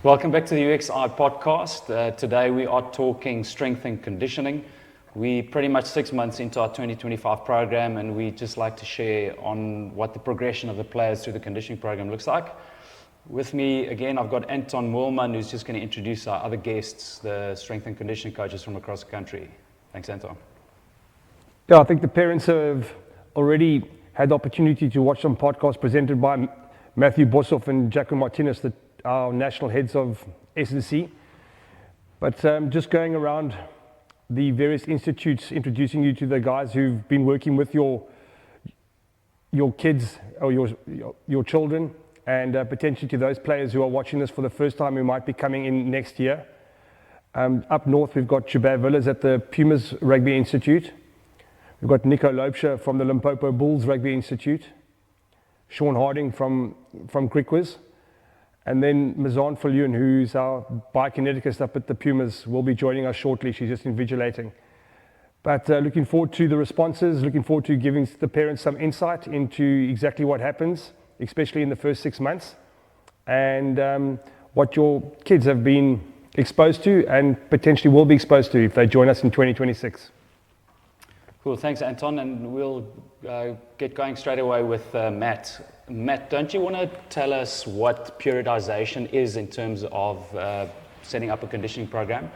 Welcome back to the UXi podcast. Today we are talking strength and conditioning. We're pretty much 6 months into our 2025 program, and we just like to share on what the progression of the players through the conditioning program looks like. With me again, I've got Anton Moelman, who's just going to introduce our other guests, the strength and conditioning coaches from across the country. Thanks, Anton. Yeah, I think the parents have already had the opportunity to watch some podcasts presented by Matthew Boshoff and Jacqueline Martinez, our national heads of S&C. But just going around the various institutes, introducing you to the guys who've been working with your kids or your children, and potentially to those players who are watching this for the first time who might be coming in next year. Up north, we've got Chubab Villas at the Pumas Rugby Institute. We've got Nico Loubser from the Limpopo Bulls Rugby Institute. Sean Harding from Griquas. And then Mazan Falloon, who's our biokineticist up at the Pumas, will be joining us shortly. She's just invigilating. But looking forward to the responses, looking forward to giving the parents some insight into exactly what happens, especially in the first 6 months, and what your kids have been exposed to and potentially will be exposed to if they join us in 2026. Cool, thanks Anton, and we'll get going straight away with Matt. Matt, don't you want to tell us what periodization is in terms of setting up a conditioning program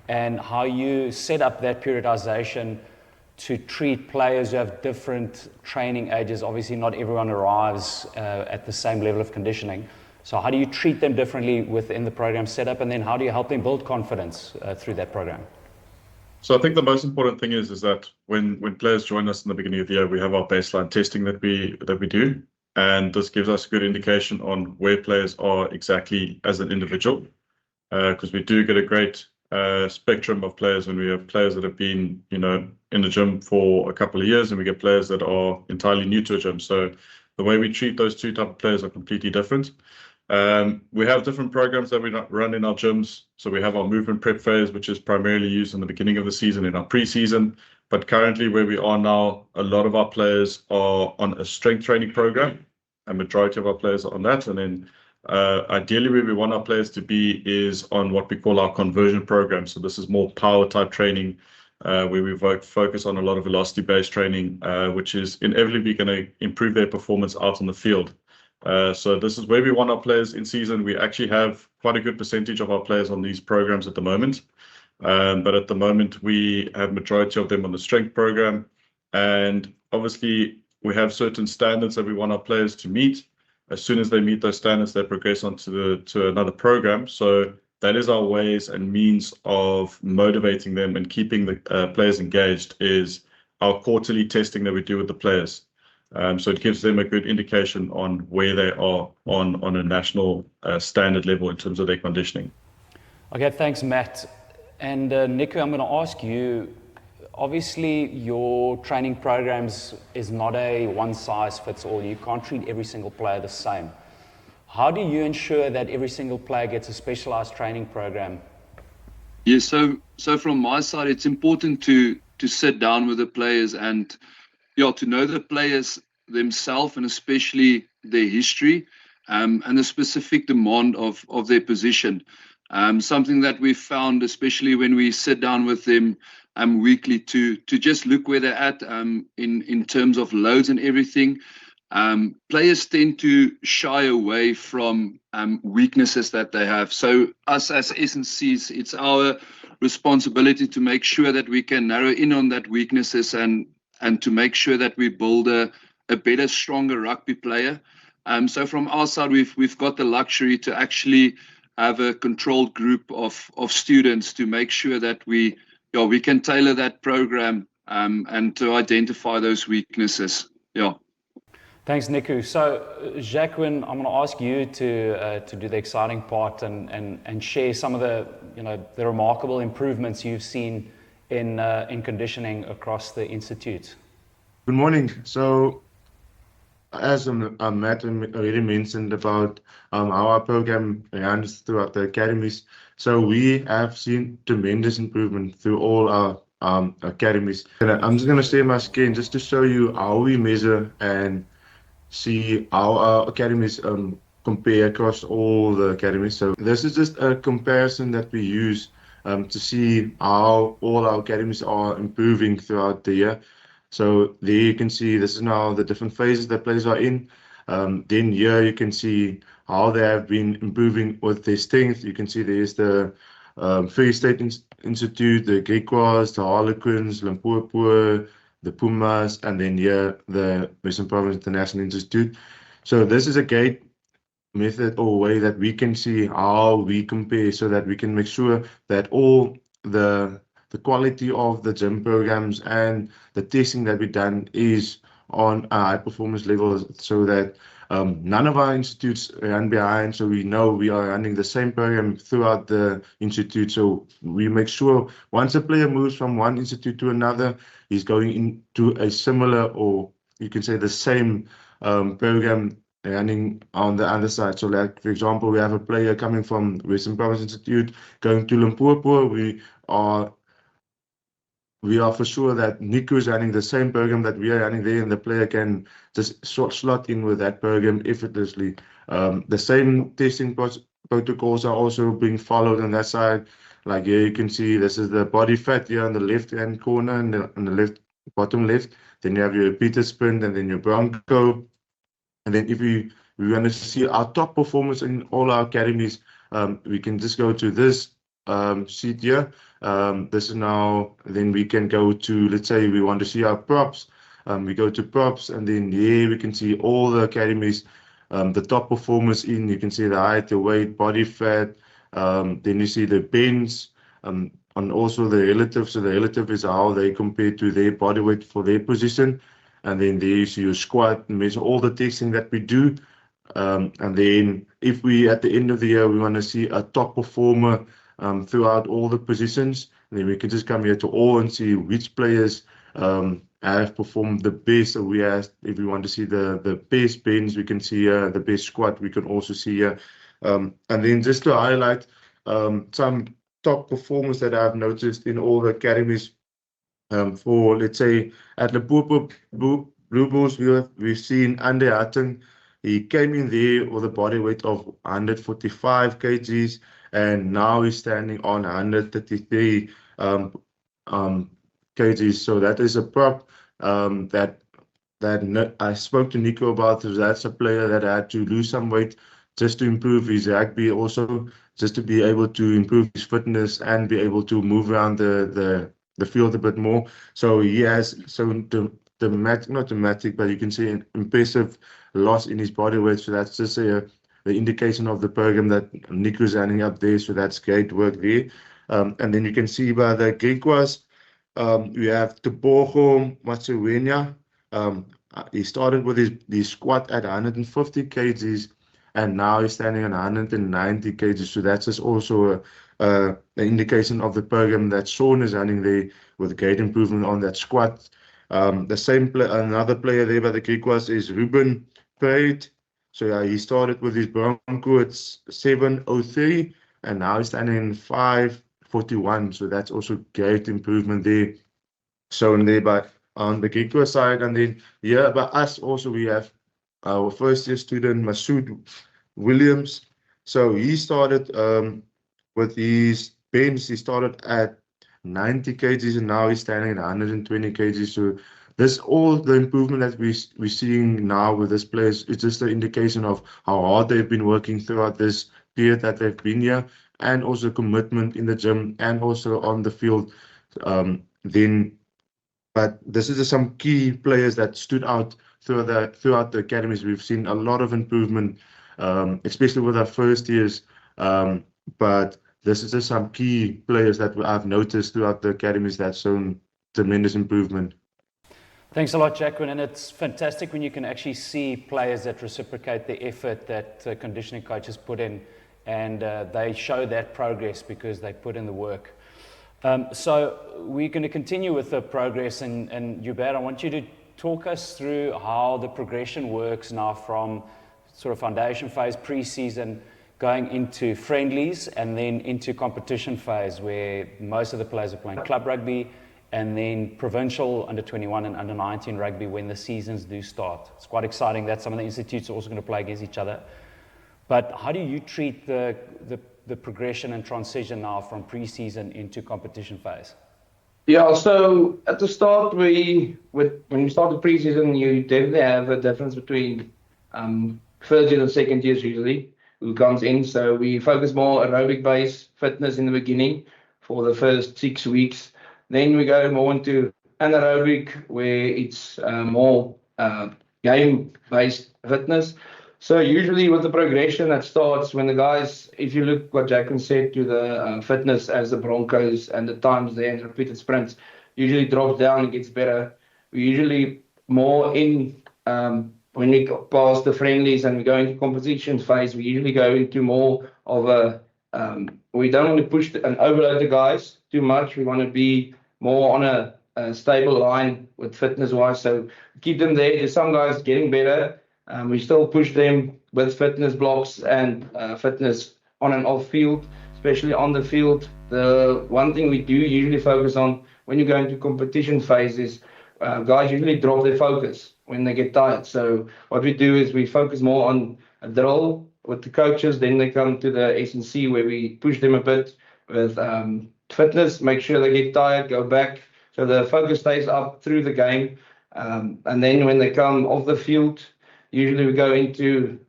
and how you set up that periodization to treat players who have different training ages? Obviously, not everyone arrives at the same level of conditioning. So how do you treat them differently within the program setup, and then how do you help them build confidence through that program? So I think the most important thing is that when players join us in the beginning of the year, we have our baseline testing that we do. And this gives us a good indication on where players are exactly as an individual, because we do get a great spectrum of players when we have players that have been, in the gym for a couple of years, and we get players that are entirely new to a gym. So the way we treat those two types of players are completely different. We have different programs that we run in our gyms. So we have our movement prep phase, which is primarily used in the beginning of the season in our preseason. But currently where we are now, a lot of our players are on a strength training program. A majority of our players are on that. And then ideally where we want our players to be is on what we call our conversion program. So this is more power type training, where we focus on a lot of velocity based training, which is inevitably going to improve their performance out on the field. So this is where we want our players in season. We actually have quite a good percentage of our players on these programs at the moment. But at the moment, we have majority of them on the strength program. And obviously, we have certain standards that we want our players to meet. As soon as they meet those standards, they progress on to another program. So that is our ways and means of motivating them and keeping the players engaged is our quarterly testing that we do with the players. So it gives them a good indication on where they are on a national standard level in terms of their conditioning. Okay, thanks, Matt. And Nico, I'm going to ask you, obviously your training programs is not a one size fits all. You can't treat every single player the same. How do you ensure that every single player gets a specialized training program? Yeah, so from my side, it's important to sit down with the players and to know the players themselves and especially their history and the specific demand of their position. Something that we've found, especially when we sit down with them weekly, to just look where they're at in terms of loads and everything. Players tend to shy away from weaknesses that they have. So us as S&Cs, it's our responsibility to make sure that we can narrow in on that weaknesses and to make sure that we build a better, stronger rugby player. So from our side, we've got the luxury to actually have a controlled group of students to make sure that we can tailor that program and to identify those weaknesses. Yeah. Thanks, Niku. So, Jacqueline, I'm going to ask you to do the exciting part and share some of the the remarkable improvements you've seen in conditioning across the institute. Good morning. So, as Matt already mentioned about how our program runs throughout the academies, so we have seen tremendous improvement through all our academies. And I'm just going to share my screen just to show you how we measure and see how our academies compare across all the academies. So this is just a comparison that we use to see how all our academies are improving throughout the year. So there you can see this is now the different phases that players are in. Then here you can see how they have been improving with their strength. You can see there's the Free State Institute, the Griquas, the Harlequins, Limpopo, the Pumas, and then here the Western Province International Institute. So this is a great method or way that we can see how we compare so that we can make sure that all the quality of the gym programs and the testing that we've done is on a high performance level so that none of our institutes run behind. So we know we are running the same program throughout the institute. So we make sure once a player moves from one institute to another, he's going into a similar, or you can say the same program running on the other side. So like, for example, we have a player coming from Western Province Institute going to Limpopo. We are for sure that Nico is running the same program that we are running there, and the player can just slot in with that program effortlessly. The same testing protocols are also being followed on that side. Like here you can see this is the body fat here on the left-hand corner and on the left bottom left. Then you have your repeated sprint and then your Bronco. And then if we want to see our top performance in all our academies, we can just go to this sheet here. This is now, then we can go to, let's say we want to see our props. We go to props, and then here we can see all the academies, the top performers in, you can see the height, the weight, body fat, then you see the bench, and also the relative. So the relative is how they compare to their body weight for their position. And then there you see your squat, measure all the testing that we do. And then if we, at the end of the year, we want to see a top performer throughout all the positions, then we can just come here to all and see which players have performed the best. So if we want to see the best bench, we can see the best squat, we can also see here. And then just to highlight some top performers that I've noticed in all the academies. For, let's say, at Limpopo Blue Bulls, we've seen Ande Hatting. He came in there with a body weight of 145 kgs, and now he's standing on 133 kgs. So that is a prop that I spoke to Nico about. That's a player that had to lose some weight just to improve his rugby, also just to be able to improve his fitness and be able to move around the field a bit more. So he has not dramatic, but you can see an impressive loss in his body weight. So that's just the indication of the program that Nico's running up there. So that's great work there. And then you can see by the Griquas, we have Tebogo Matsuwenya. He started with his squat at 150 kgs, and now he's standing on 190 kgs. So that's just also an indication of the program that Sean is running there with great improvement on that squat. Another player there by the Griquas is Ruben Prade. So he started with his Bronco at 703, and now he's standing in 541. So that's also great improvement there shown there on the Griqua side. And then by us also we have our first year student Masood Williams. So he started with his bench. He started at 90 kgs, and now he's standing at 120 kgs. So all the improvement that we're seeing now with this players is just an indication of how hard they've been working throughout this period that they've been here, and also commitment in the gym and also on the field. But this is just some key players that stood out throughout the academies. We've seen a lot of improvement, especially with our first years. But this is just some key players that I've noticed throughout the academies that's shown tremendous improvement. Thanks a lot, Jacqueline. And it's fantastic when you can actually see players that reciprocate the effort that conditioning coaches put in, and they show that progress because they put in the work. So we're going to continue with the progress, and Hubert, I want you to talk us through how the progression works now from sort of foundation phase, pre-season, going into friendlies, and then into competition phase, where most of the players are playing club rugby, and then provincial under 21 and under 19 rugby when the seasons do start. It's quite exciting that some of the institutes are also going to play against each other. But how do you treat the progression and transition now from pre-season into competition phase? Yeah, so at the start, when you start the preseason, you definitely have a difference between first year and second years usually who comes in. So we focus more aerobic based fitness in the beginning for the first 6 weeks. Then we go more into anaerobic, where it's more game based fitness. So usually with the progression that starts when the guys, if you look what Jacqueline said to the fitness as the Broncos and the times there and repeated sprints, usually drops down and gets better. We usually more in when we go past the friendlies and we go into competition phase, we usually go into more of a we don't want to push and overload the guys too much. We want to be more on a stable line with fitness wise. So keep them there. There's some guys getting better. We still push them with fitness blocks and fitness on and off field, especially on the field. The one thing we do usually focus on when you go into competition phase is guys usually drop their focus when they get tired. So what we do is we focus more on a drill with the coaches. Then they come to the S&C where we push them a bit with fitness, make sure they get tired, go back. So the focus stays up through the game. And then when they come off the field, usually we go into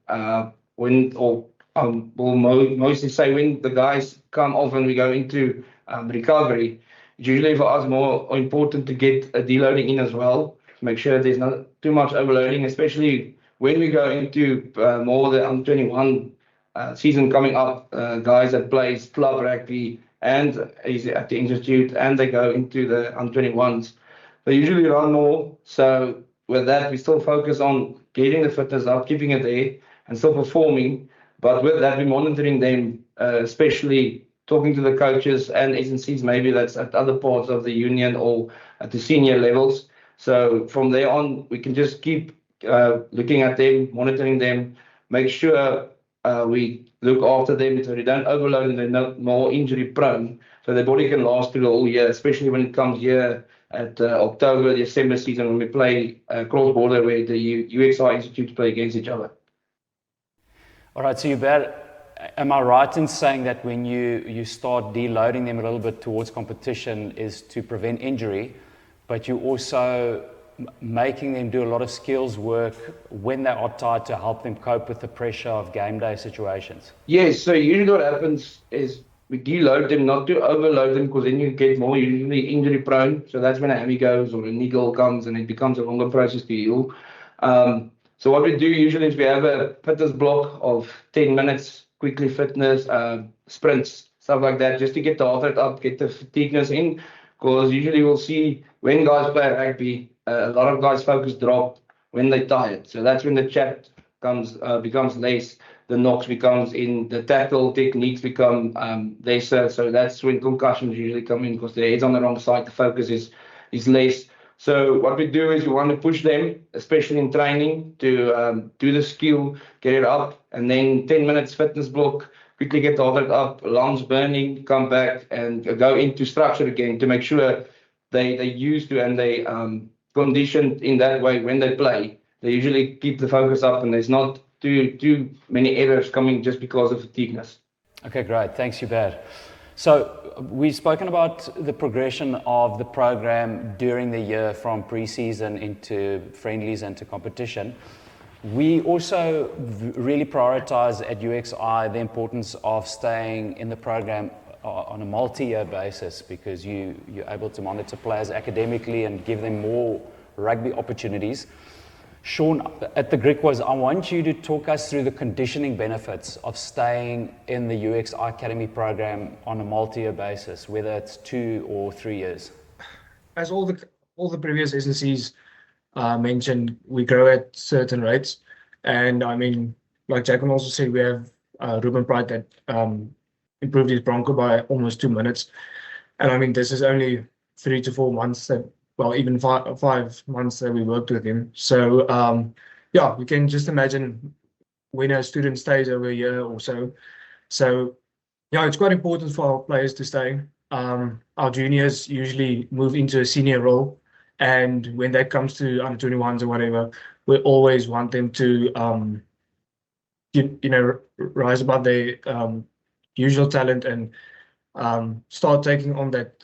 we'll mostly say when the guys come off and we go into recovery. It's usually for us more important to get a deloading in as well. Make sure there's not too much overloading, especially when we go into more the under-21 season coming up. Guys that plays club rugby and is at the institute and they go into the under-21s. They usually run more. So with that, we still focus on getting the fitness up, keeping it there, and still performing. But with that, we're monitoring them, especially talking to the coaches and agencies, maybe that's at other parts of the union or at the senior levels. So from there on, we can just keep looking at them, monitoring them, make sure we look after them so they don't overload and they're not more injury prone, so their body can last through the whole year, especially when it comes here at October, December season when we play cross-border where the UXi institutes play against each other. All right, so am I right in saying that when you start deloading them a little bit towards competition is to prevent injury, but you also making them do a lot of skills work when they are tired to help them cope with the pressure of game day situations? Yes, so usually what happens is we deload them, not to overload them, because then you get more usually injury prone. So that's when a hammy goes or a niggle comes and it becomes a longer process to heal. So what we do usually is we have a fitness block of 10 minutes, quickly fitness, sprints, stuff like that, just to get the heart rate up, get the fatigueness in. Because usually we'll see when guys play rugby, a lot of guys' focus drop when they're tired. So that's when the chat becomes less, the knocks becomes in, the tackle techniques become lesser. So that's when concussions usually come in because their head's on the wrong side, the focus is less. So what we do is we want to push them, especially in training, to do the skill, get it up, and then 10 minutes fitness block, quickly get the heart rate up, lungs burning, come back and go into structure again to make sure they used to and they conditioned in that way when they play. They usually keep the focus up and there's not too many errors coming just because of fatigueness. Okay, great. Thanks, Hubert. So we've spoken about the progression of the program during the year from pre-season into friendlies and to competition. We also really prioritize at UXi the importance of staying in the program on a multi-year basis because you're able to monitor players academically and give them more rugby opportunities. Sean, at the Griquas, I want you to talk us through the conditioning benefits of staying in the UXi Academy program on a multi-year basis, whether it's 2 or 3 years. As all the previous SNCs mentioned, we grow at certain rates, and I mean, like Jacqueline also said, we have Ruben Pride that improved his Bronco by almost 2 minutes, and I mean this is only 3 to 4 months that. Well, even 5 months that we worked with him. So, yeah, we can just imagine when a student stays over a year or so. So, yeah, it's quite important for our players to stay. Our juniors usually move into a senior role. And when that comes to under 21s or whatever, we always want them to rise above their usual talent and start taking on that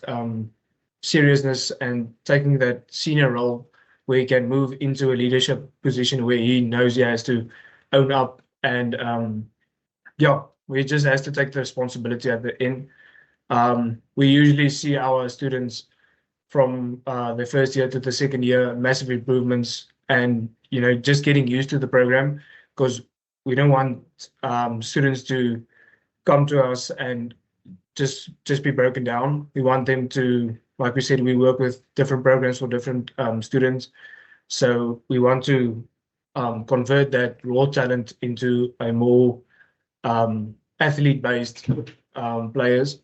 seriousness and taking that senior role where he can move into a leadership position where he knows he has to own up and where he just has to take the responsibility at the end. We usually see our students from the first year to the second year, massive improvements and, just getting used to the program, because we don't want students to come to us and just be broken down. We want them to, like we said, we work with different programs for different students. So we want to convert that raw talent into a more athlete-based players,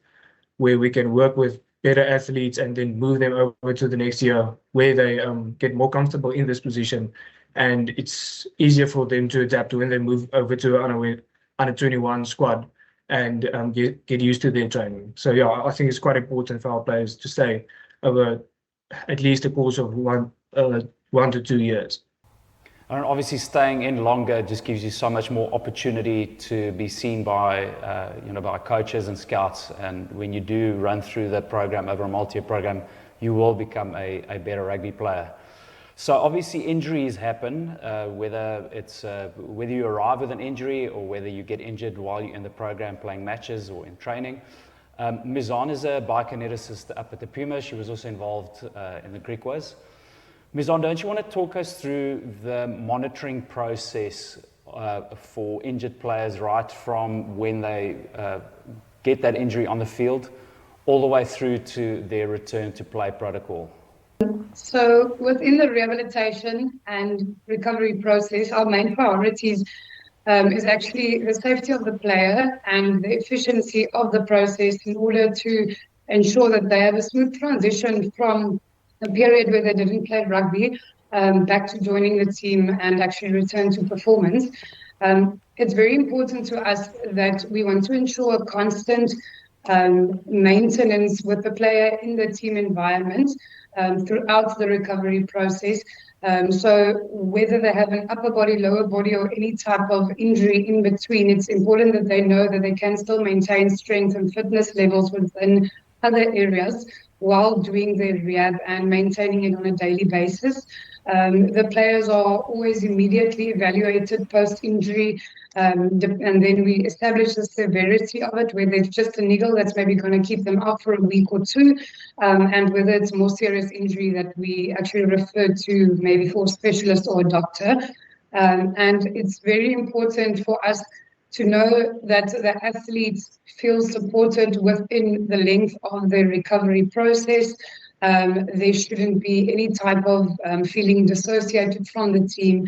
where we can work with better athletes and then move them over to the next year where they get more comfortable in this position. And it's easier for them to adapt when they move over to under 21 squad and get used to their training. So yeah, I think it's quite important for our players to stay over at least a course of 1 to 2 years. And obviously staying in longer just gives you so much more opportunity to be seen by, by coaches and scouts. And when you do run through the program over a multi-year program, you will become a better rugby player. So obviously injuries happen, whether you arrive with an injury or whether you get injured while you're in the program playing matches or in training. Mizan is a biokineticist up at the Puma. She was also involved in the Greek was. Mizan, don't you want to talk us through the monitoring process for injured players right from when they get that injury on the field all the way through to their return to play protocol? So within the rehabilitation and recovery process, our main priorities is actually the safety of the player and the efficiency of the process in order to ensure that they have a smooth transition from a period where they didn't play rugby back to joining the team and actually return to performance. It's very important to us that we want to ensure constant maintenance with the player in the team environment throughout the recovery process. So whether they have an upper body, lower body, or any type of injury in between, it's important that they know that they can still maintain strength and fitness levels within other areas while doing their rehab and maintaining it on a daily basis. The players are always immediately evaluated post-injury, and then we establish the severity of it, whether it's just a niggle that's maybe going to keep them out for a week or two, and whether it's more serious injury that we actually refer to maybe for a specialist or a doctor. And it's very important for us to know that the athletes feel supported within the length of the recovery process. There shouldn't be any type of feeling dissociated from the team.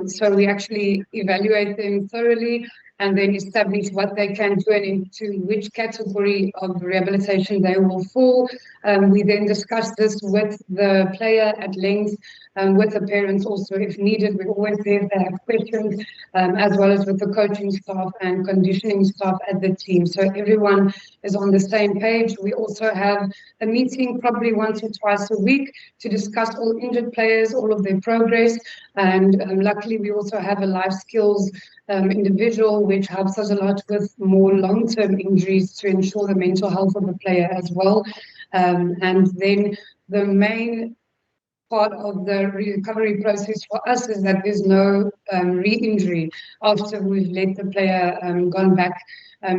So we actually evaluate them thoroughly and then establish what they can do and into which category of rehabilitation they will fall. We then discuss this with the player at length, with the parents also if needed. We're always there if they have questions, as well as with the coaching staff and conditioning staff at the team. So everyone is on the same page. We also have a meeting probably once or twice a week to discuss all injured players, all of their progress. And luckily we also have a life skills individual, which helps us a lot with more long-term injuries to ensure the mental health of the player as well. And then the main part of the recovery process for us is that there's no re-injury after we've let the player gone back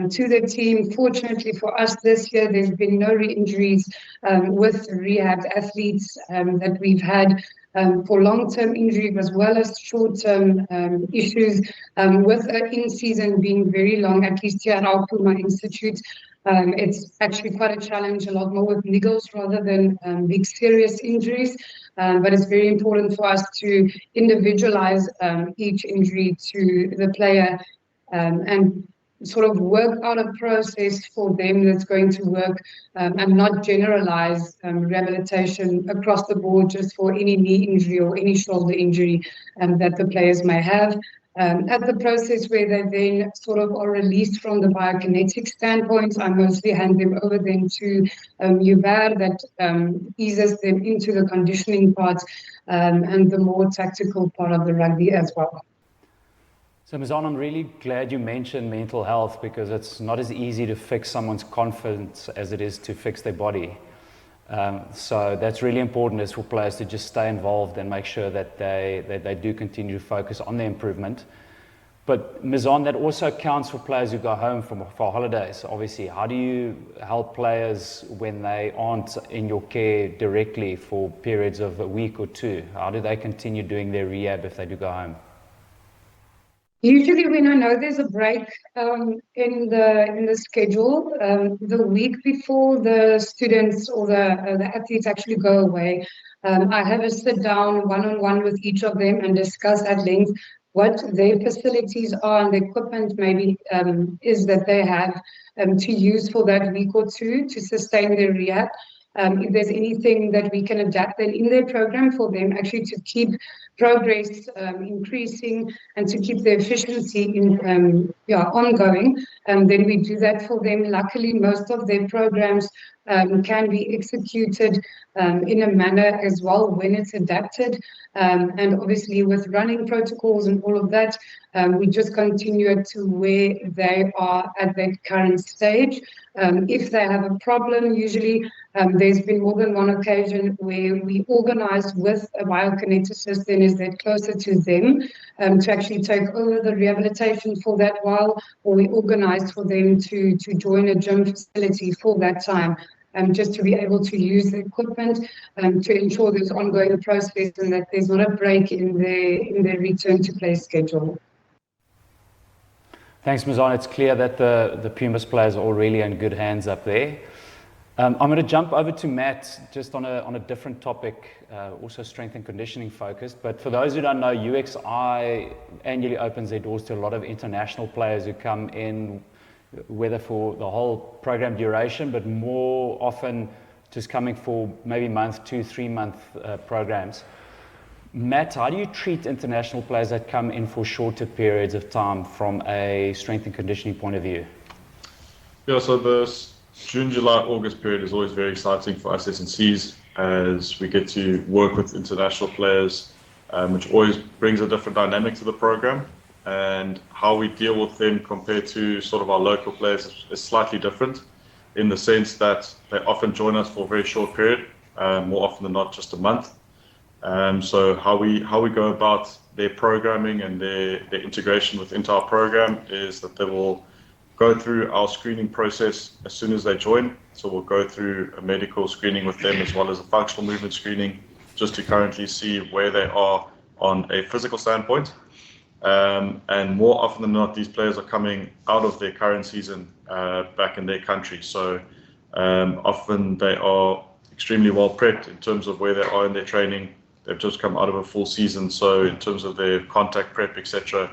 to the team. Fortunately for us this year, there's been no re-injuries with rehab athletes that we've had for long-term injury as well as short-term issues, with in-season being very long, at least here at our Puma Institute. It's actually quite a challenge, a lot more with niggles rather than big serious injuries. But it's very important for us to individualize each injury to the player and sort of work out a process for them that's going to work and not generalize rehabilitation across the board just for any knee injury or any shoulder injury that the players may have. At the process where they then sort of are released from the biokinetic standpoint, I mostly hand them over then to Hubert that eases them into the conditioning part and the more tactical part of the rugby as well. So Mazan, I'm really glad you mentioned mental health, because it's not as easy to fix someone's confidence as it is to fix their body. So that's really important, is for players to just stay involved and make sure that they do continue to focus on their improvement. But Mazan, that also counts for players who go home for holidays, obviously. How do you help players when they aren't in your care directly for periods of a week or two? How do they continue doing their rehab if they do go home? Usually, when I know there's a break in the schedule, the week before the students or the athletes actually go away, I have a sit down one-on-one with each of them and discuss at length what their facilities are and the equipment maybe is that they have to use for that week or two to sustain their rehab. If there's anything that we can adapt then in their program for them actually to keep progress increasing and to keep the efficiency ongoing, then we do that for them. Luckily, most of their programs can be executed in a manner as well when it's adapted. And obviously with running protocols and all of that, we just continue it to where they are at that current stage. If they have a problem, usually there's been more than one occasion where we organized with a biokineticist, then is that closer to them, to actually take over the rehabilitation for that while, or we organized for them to join a gym facility for that time. Just to be able to use the equipment to ensure there's ongoing process and that there's not a break in their return to play schedule. Thanks, Mazan. It's clear that the Pumas players are all really in good hands up there. I'm going to jump over to Matt just on a different topic, also strength and conditioning focused. But for those who don't know, UXi annually opens their doors to a lot of international players who come in, whether for the whole program duration, but more often just coming for maybe month, 2-3 month programs. Matt, how do you treat international players that come in for shorter periods of time from a strength and conditioning point of view? Yeah, so the June, July, August period is always very exciting for us S&Cs as we get to work with international players, which always brings a different dynamic to the program. And how we deal with them compared to sort of our local players is slightly different, in the sense that they often join us for a very short period, more often than not just a month. So how we go about their programming and their integration into our program is that they will go through our screening process as soon as they join. So we'll go through a medical screening with them as well as a functional movement screening, just to currently see where they are on a physical standpoint. And more often than not, these players are coming out of their current season back in their country. So often they are extremely well prepped in terms of where they are in their training. They've just come out of a full season. So in terms of their contact prep, etc.,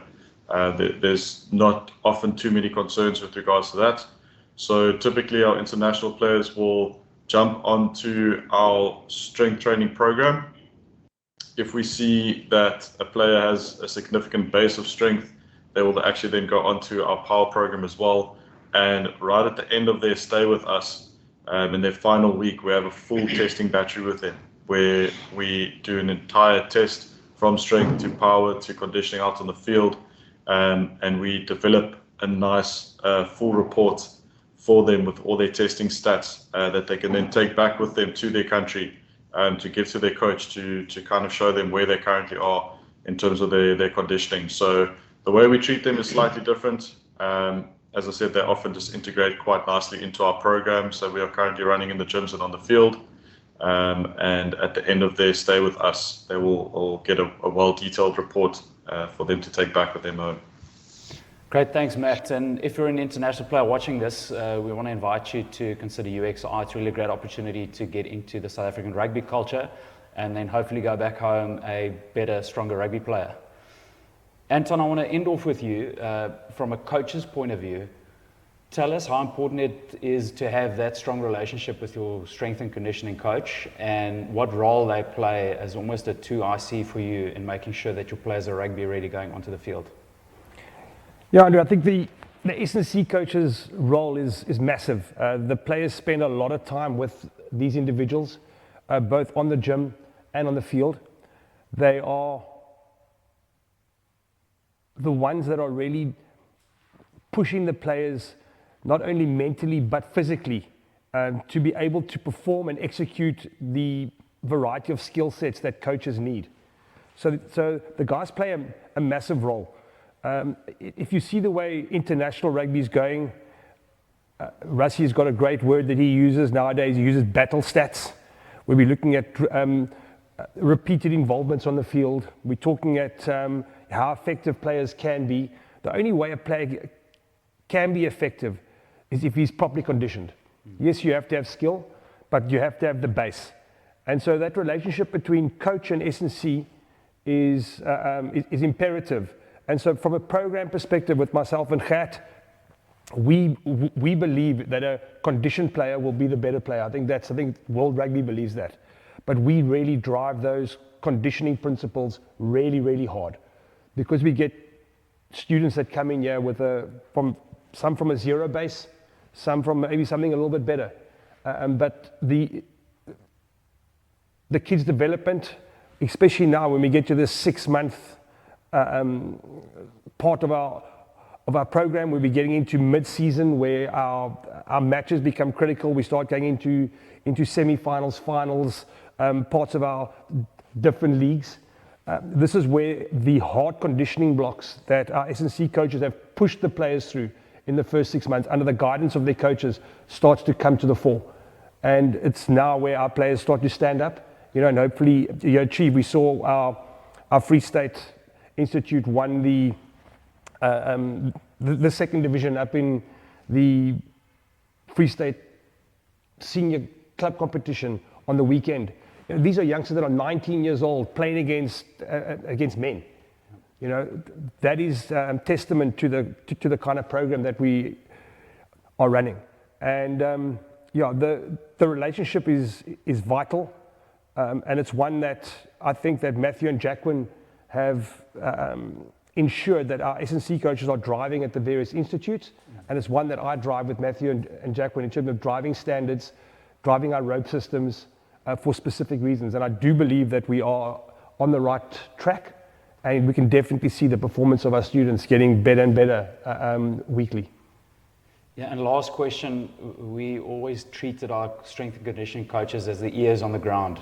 there's not often too many concerns with regards to that. So typically our international players will jump onto our strength training program. If we see that a player has a significant base of strength, they will actually then go onto our power program as well. And right at the end of their stay with us, in their final week, we have a full testing battery with them, where we do an entire test from strength to power to conditioning out on the field. And we develop a nice full report for them with all their testing stats that they can then take back with them to their country, to give to their coach to kind of show them where they currently are in terms of their conditioning. So the way we treat them is slightly different. As I said, they often just integrate quite nicely into our program. So we are currently running in the gyms and on the field. And at the end of their stay with us, they will all get a well-detailed report for them to take back with them home. Great, thanks, Matt. And if you're an international player watching this, we want to invite you to consider UXi. It's really a great opportunity to get into the South African rugby culture and then hopefully go back home a better, stronger rugby player. Anton, I want to end off with you from a coach's point of view. Tell us how important it is to have that strong relationship with your strength and conditioning coach, and what role they play as almost a 2IC for you in making sure that your players are rugby ready going onto the field. Yeah, Andrew, I think the S&C coach's role is massive. The players spend a lot of time with these individuals, both on the gym and on the field. They are the ones that are really pushing the players, not only mentally but physically, to be able to perform and execute the variety of skill sets that coaches need. So the guys play a massive role. If you see the way international rugby is going, Russie's got a great word that he uses nowadays. He uses battle stats. We'll be looking at repeated involvements on the field. We're talking at how effective players can be. The only way a player can be effective is if he's properly conditioned. Yes, you have to have skill, but you have to have the base. And so that relationship between coach and S&C is imperative. And so from a program perspective with myself and Gert, we believe that a conditioned player will be the better player. I think World Rugby believes that. But we really drive those conditioning principles really, really hard, because we get students that come in here with some from a zero base, some from maybe something a little bit better. But the kids' development, especially now when we get to this 6-month part of our program, we'll be getting into mid-season where our matches become critical. We start going into semi-finals, finals, parts of our different leagues. This is where the hard conditioning blocks that our S&C coaches have pushed the players through in the first 6 months under the guidance of their coaches starts to come to the fore. And it's now where our players start to stand up, and hopefully achieve. We saw our Free State Institute won the second division up in the Free State Senior Club competition on the weekend. These are youngsters that are 19 years old playing against men. That is testament to the kind of program that we are running. And the relationship is vital, and it's one that I think that Matthew and Jacqueline have ensured that our S&C coaches are driving at the various institutes, and it's one that I drive with Matthew and Jacqueline in terms of driving standards, driving our rope systems for specific reasons. And I do believe that we are on the right track, and we can definitely see the performance of our students getting better and better weekly. Yeah, and last question, we always treated our strength and conditioning coaches as the ears on the ground.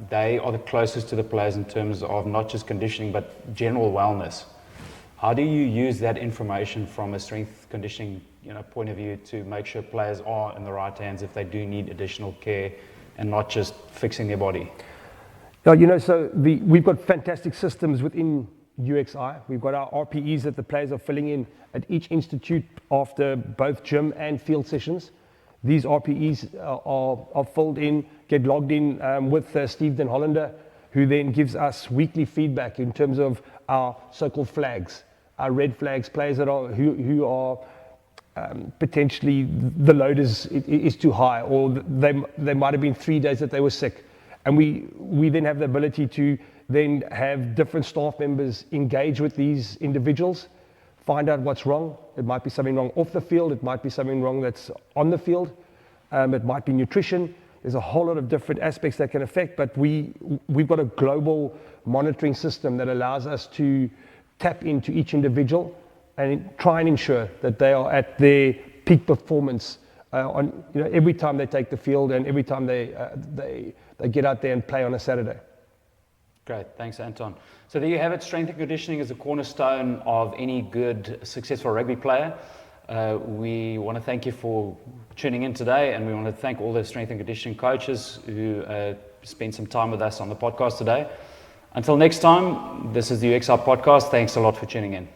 They are the closest to the players in terms of not just conditioning, but general wellness. How do you use that information from a strength conditioning point of view to make sure players are in the right hands if they do need additional care and not just fixing their body? We've got fantastic systems within UXi. We've got our RPEs that the players are filling in at each institute after both gym and field sessions. These RPEs are filled in, get logged in with Steve Den Hollander, who then gives us weekly feedback in terms of our so-called flags, our red flags, players that are who are potentially the load is too high, or they might have been 3 days that they were sick. And we then have the ability to then have different staff members engage with these individuals, find out what's wrong. It might be something wrong off the field, it might be something wrong that's on the field, it might be nutrition. There's a whole lot of different aspects that can affect, but we've got a global monitoring system that allows us to tap into each individual and try and ensure that they are at their peak performance every time they take the field and every time they get out there and play on a Saturday. Great, thanks Anton. So there you have it, strength and conditioning is a cornerstone of any good, successful rugby player. We want to thank you for tuning in today, and we want to thank all the strength and conditioning coaches who spent some time with us on the podcast today. Until next time, this is the UXi podcast. Thanks a lot for tuning in.